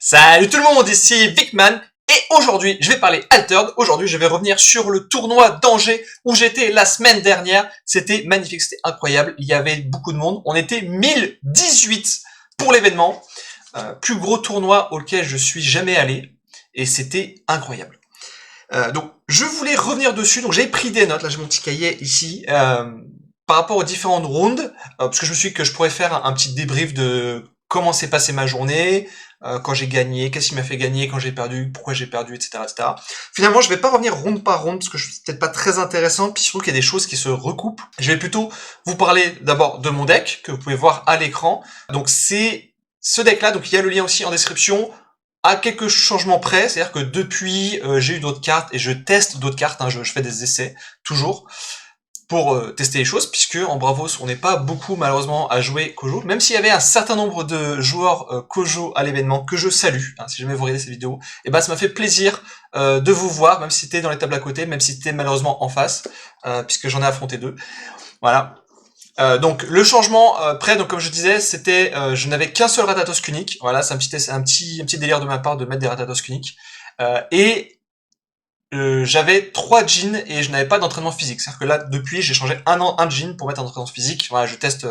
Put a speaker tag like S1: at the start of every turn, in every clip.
S1: Salut tout le monde, ici Vicman, et aujourd'hui je vais parler Altered. Aujourd'hui je vais revenir sur le tournoi d'Angers où j'étais la semaine dernière. C'était magnifique, c'était incroyable, il y avait beaucoup de monde. On était 1018 pour l'événement, plus gros tournoi auquel je suis jamais allé, et c'était incroyable. Donc je voulais revenir dessus, donc j'ai pris des notes, là j'ai mon petit cahier ici, par rapport aux différentes rounds, parce que je me suis dit que je pourrais faire un petit débrief de comment s'est passée ma journée, quand j'ai gagné, qu'est-ce qui m'a fait gagner, quand j'ai perdu, pourquoi j'ai perdu, etc., etc. Finalement, je vais pas revenir round par round, parce que c'est peut-être pas très intéressant, puis surtout qu'il y a des choses qui se recoupent. Je vais plutôt vous parler d'abord de mon deck, que vous pouvez voir à l'écran. Donc c'est ce deck-là, donc il y a le lien aussi en description, à quelques changements près, c'est-à-dire que depuis, j'ai eu d'autres cartes, et je teste d'autres cartes, hein, je fais des essais, toujours, pour tester les choses, puisque en Bravos, on n'est pas beaucoup, malheureusement, à jouer Kojo, même s'il y avait un certain nombre de joueurs Kojo à l'événement, que je salue, hein, si jamais vous regardez ces vidéos, et ben ça m'a fait plaisir de vous voir, même si c'était dans les tables à côté, même si c'était malheureusement en face, puisque j'en ai affronté deux, voilà. Donc le changement près, donc comme je disais, c'était je n'avais qu'un seul Rathatos unique. Voilà, c'est un petit délire de ma part de mettre des Rathatos uniques. Et j'avais 3 jeans et je n'avais pas d'entraînement physique. C'est-à-dire que là, depuis, j'ai changé un jean pour mettre un entraînement physique. Voilà, je teste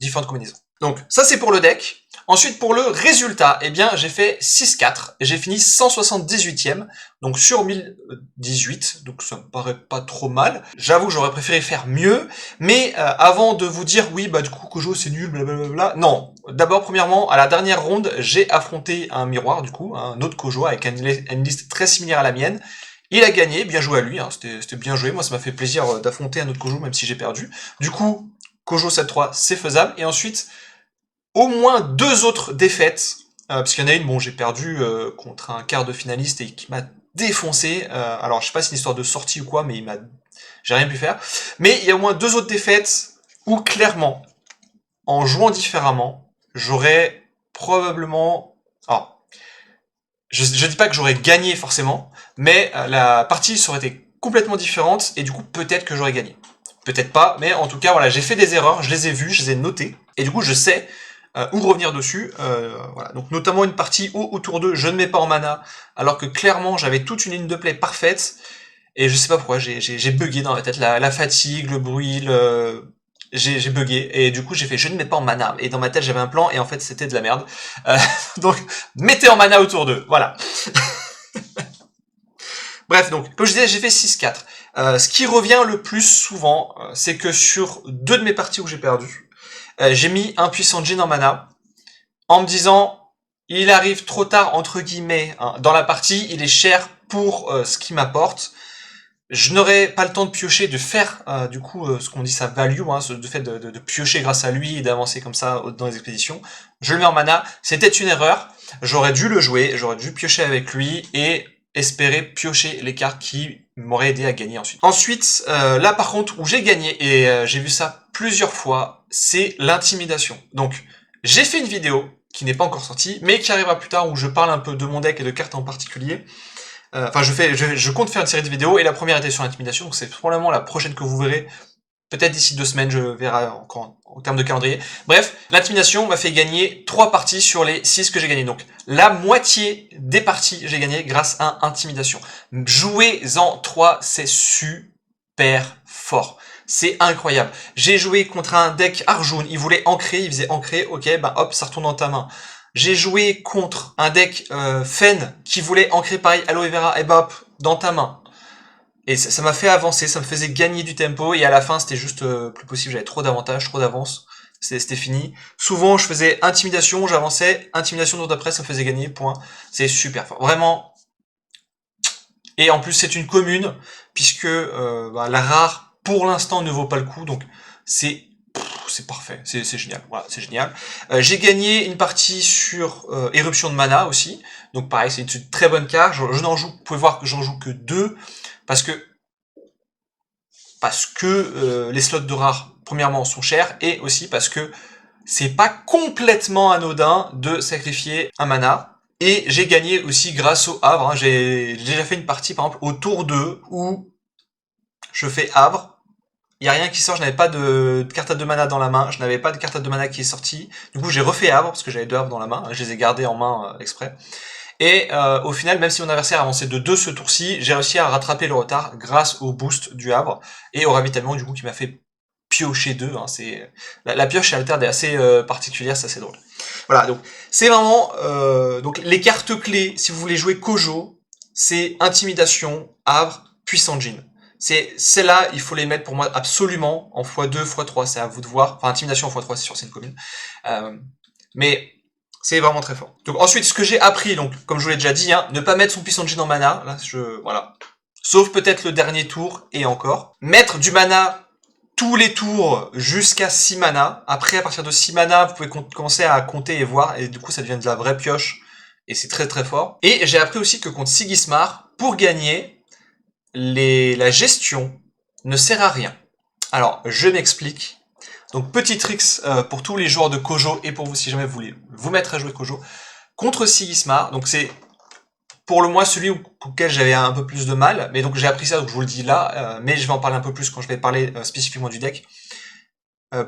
S1: différentes combinaisons. Donc ça c'est pour le deck. Ensuite pour le résultat, eh bien j'ai fait 6-4 et j'ai fini 178e, donc sur 1018, donc ça me paraît pas trop mal. J'avoue j'aurais préféré faire mieux, mais avant de vous dire oui bah du coup Kojo c'est nul, blablabla, non. D'abord premièrement, à la dernière ronde, j'ai affronté un miroir du coup, un autre Kojo avec une liste très similaire à la mienne. Il a gagné, bien joué à lui, hein, c'était bien joué, moi ça m'a fait plaisir d'affronter un autre Kojo même si j'ai perdu. Du coup, Kojo 7-3 c'est faisable, et ensuite au moins 2 autres défaites, parce qu'il y en a une, bon, j'ai perdu contre un quart de finaliste et qui m'a défoncé. Alors, je sais pas si c'est une histoire de sortie ou quoi, mais j'ai rien pu faire. Mais il y a au moins 2 autres défaites où clairement, en jouant différemment, j'aurais probablement. Alors, je dis pas que j'aurais gagné forcément, mais la partie aurait été complètement différente et du coup peut-être que j'aurais gagné. Peut-être pas, mais en tout cas voilà, j'ai fait des erreurs, je les ai vues, je les ai notées et du coup je sais où revenir dessus. Voilà. Donc notamment une partie où autour d'eux je ne mets pas en mana, alors que clairement j'avais toute une ligne de play parfaite, et je sais pas pourquoi, j'ai bugué dans la tête, la fatigue, le bruit, j'ai bugué, et du coup j'ai fait je ne mets pas en mana, et dans ma tête j'avais un plan, et en fait c'était de la merde. Donc mettez en mana autour d'eux, voilà. Bref, donc comme je disais, j'ai fait 6-4. Ce qui revient le plus souvent, c'est que sur 2 de mes parties où j'ai perdu, j'ai mis un puissant Jin en mana, en me disant, il arrive trop tard, entre guillemets, hein, dans la partie, il est cher pour ce qu'il m'apporte, je n'aurai pas le temps de piocher, de faire, du coup, ce qu'on dit sa value, hein, le fait de piocher grâce à lui et d'avancer comme ça dans les expéditions. Je le mets en mana, c'était une erreur, j'aurais dû le jouer, j'aurais dû piocher avec lui, et espérer piocher les cartes qui m'auraient aidé à gagner ensuite. Ensuite, là par contre, où j'ai gagné, et j'ai vu ça plusieurs fois, c'est l'intimidation. Donc, j'ai fait une vidéo, qui n'est pas encore sortie, mais qui arrivera plus tard, où je parle un peu de mon deck et de cartes en particulier. Enfin, je compte faire une série de vidéos, et la première était sur l'intimidation, donc c'est probablement la prochaine que vous verrez. Peut-être d'ici 2 semaines, je verrai encore en termes de calendrier. Bref, l'intimidation m'a fait gagner 3 parties sur les 6 que j'ai gagné. Donc, la moitié des parties, j'ai gagné grâce à intimidation. Jouez-en 3, c'est super fort. C'est incroyable. J'ai joué contre un deck Arjun, il voulait ancrer, il faisait ancrer, ok, bah hop, ça retourne dans ta main. J'ai joué contre un deck Fen qui voulait ancrer pareil, aloe vera, et bah hop, dans ta main. Et ça m'a fait avancer, ça me faisait gagner du tempo, et à la fin c'était juste plus possible, j'avais trop d'avantages, trop d'avance, c'était fini. Souvent je faisais intimidation, j'avançais, intimidation d'autre d'après, ça me faisait gagner, point. C'est super fort, vraiment. Et en plus c'est une commune, puisque la rare pour l'instant ne vaut pas le coup, donc c'est parfait, c'est génial, voilà, c'est génial. J'ai gagné une partie sur éruption de mana aussi, donc pareil c'est une très bonne carte, je n'en joue, vous pouvez voir que j'en joue que 2, parce que les slots de rare, premièrement, sont chers, et aussi parce que c'est pas complètement anodin de sacrifier un mana. Et j'ai gagné aussi grâce au Havre, hein. J'ai déjà fait une partie, par exemple, au tour 2, où je fais Havre, il n'y a rien qui sort, je n'avais pas de carte à 2 mana dans la main, je n'avais pas de carte à 2 mana qui est sortie, du coup j'ai refait Havre, parce que j'avais 2 Havres dans la main, je les ai gardés en main exprès. Et au final, même si mon adversaire avançait de 2 ce tour-ci, j'ai réussi à rattraper le retard grâce au boost du Havre et au ravitaillement du coup qui m'a fait piocher 2. Hein, la pioche chez Alterd est assez particulière, c'est assez drôle. Voilà, donc c'est vraiment donc les cartes clés si vous voulez jouer Kojo, c'est Intimidation, Havre, Puissant Djinn. C'est celles-là, il faut les mettre pour moi absolument en x2, x3, c'est à vous de voir. Enfin, Intimidation en x3, c'est sûr, c'est une commune. Mais c'est vraiment très fort. Donc ensuite, ce que j'ai appris, donc comme je vous l'ai déjà dit, hein, ne pas mettre son Puissant Djinn en mana. Là, voilà. Sauf peut-être le dernier tour et encore. Mettre du mana tous les tours jusqu'à 6 mana. Après, à partir de 6 mana, vous pouvez commencer à compter et voir, et du coup, ça devient de la vraie pioche. Et c'est très très fort. Et j'ai appris aussi que contre Sigismar, pour gagner, la gestion ne sert à rien. Alors, je m'explique. Donc, petit tricks pour tous les joueurs de Kojo et pour vous si jamais vous voulez vous mettre à jouer Kojo. Contre Sigismar, donc c'est pour le moins celui auquel j'avais un peu plus de mal, mais donc j'ai appris ça, donc je vous le dis là, mais je vais en parler un peu plus quand je vais parler spécifiquement du deck.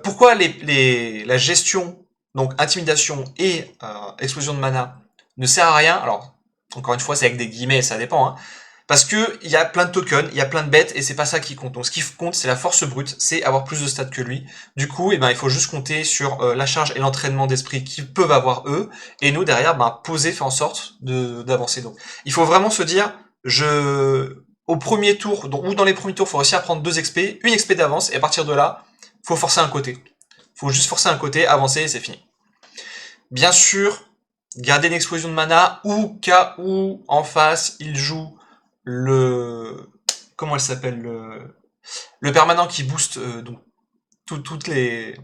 S1: Pourquoi la gestion, donc intimidation et explosion de mana, ne sert à rien? Alors, encore une fois, c'est avec des guillemets, ça dépend, hein. Parce que il y a plein de tokens, il y a plein de bêtes, et c'est pas ça qui compte. Donc ce qui compte, c'est la force brute, c'est avoir plus de stats que lui. Du coup, il faut juste compter sur la charge et l'entraînement d'esprit qu'ils peuvent avoir eux, et nous derrière, poser, faire en sorte d'avancer. Donc, il faut vraiment se dire, au premier tour, ou dans les premiers tours, il faut réussir à prendre 2 XP, une XP d'avance, et à partir de là, faut forcer un côté. Faut juste forcer un côté, avancer, et c'est fini. Bien sûr, garder une explosion de mana, ou cas où en face, il joue comment elle s'appelle, le permanent qui booste donc tous les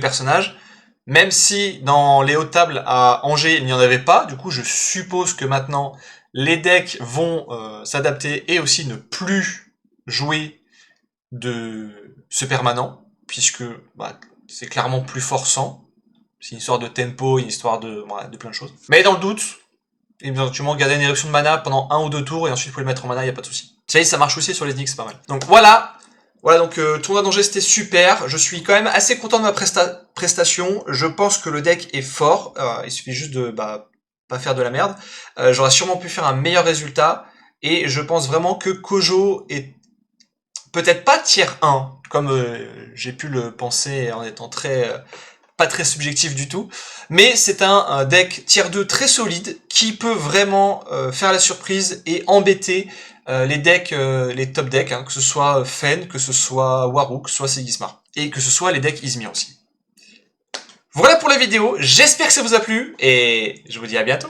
S1: personnages, même si dans les hautes tables à Angers il n'y en avait pas. Du coup, je suppose que maintenant les decks vont s'adapter et aussi ne plus jouer de ce permanent, puisque c'est clairement plus forçant. C'est une histoire de tempo, une histoire de plein de choses. Mais dans le doute, éventuellement garder une éruption de mana pendant 1 ou 2 tours et ensuite vous pouvez le mettre en mana, il n'y a pas de souci. Ça marche aussi sur les Nyx, c'est pas mal. Donc voilà, donc tournoi d'Angers c'était super, je suis quand même assez content de ma prestation, je pense que le deck est fort, il suffit juste de pas faire de la merde, j'aurais sûrement pu faire un meilleur résultat, et je pense vraiment que Kojo est peut-être pas tier 1, comme j'ai pu le penser en étant pas très subjectif du tout, mais c'est un deck tier 2 très solide qui peut vraiment faire la surprise et embêter les decks, les top decks, hein, que ce soit Fen, que ce soit Waruk, que ce soit Sigismar, et que ce soit les decks Izmir aussi. Voilà pour la vidéo, j'espère que ça vous a plu, et je vous dis à bientôt.